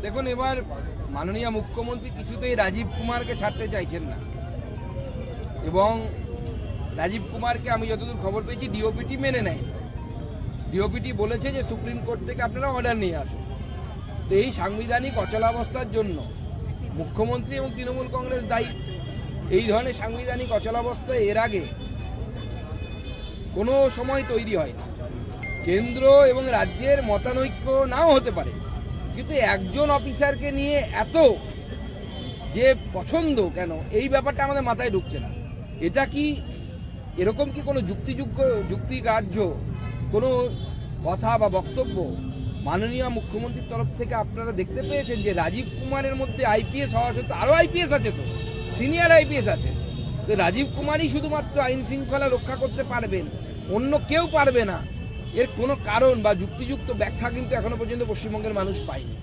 দেখুন, এবার মাননীয় মুখ্যমন্ত্রী কিছুতেই রাজীব কুমারকে ছাড়তে চাইছেন না, এবং রাজীব কুমারকে আমি যতদূর খবর পেয়েছি ডিওপিটি মেনে নেয়। ডিওপিটি বলেছে যে সুপ্রিম কোর্ট থেকে আপনারা অর্ডার নিয়ে আসুন। তো এই সাংবিধানিক অচলাবস্থার জন্য মুখ্যমন্ত্রী এবং তৃণমূল কংগ্রেস দায়ী। এই ধরনের সাংবিধানিক অচলাবস্থা এর আগে কোনো সময় তৈরি হয়নি। কেন্দ্র এবং রাজ্যের মতানৈক্য নাও হতে পারে, কিন্তু একজন অফিসারকে নিয়ে এত যে পছন্দ কেন, এই ব্যাপারটা আমাদের মাথায় ঢুকছে না। এটা কি এরকম কি কোনো যুক্তিগ্রাহ্য কোনো কথা বা বক্তব্য মাননীয় মুখ্যমন্ত্রীর তরফ থেকে আপনারা দেখতে পেয়েছেন যে রাজীব কুমারের মধ্যে আইপিএস হওয়া সত্ত্বেও আরও আইপিএস আছে, তো সিনিয়র আইপিএস আছে, তো রাজীব কুমারই শুধুমাত্র আইন শৃঙ্খলা রক্ষা করতে পারবেন, অন্য কেউ পারবে না? এর কোনো কারণ বা যুক্তিযুক্ত ব্যাখ্যা কিন্তু এখনো পর্যন্ত পশ্চিমবঙ্গের মানুষ পায়নি।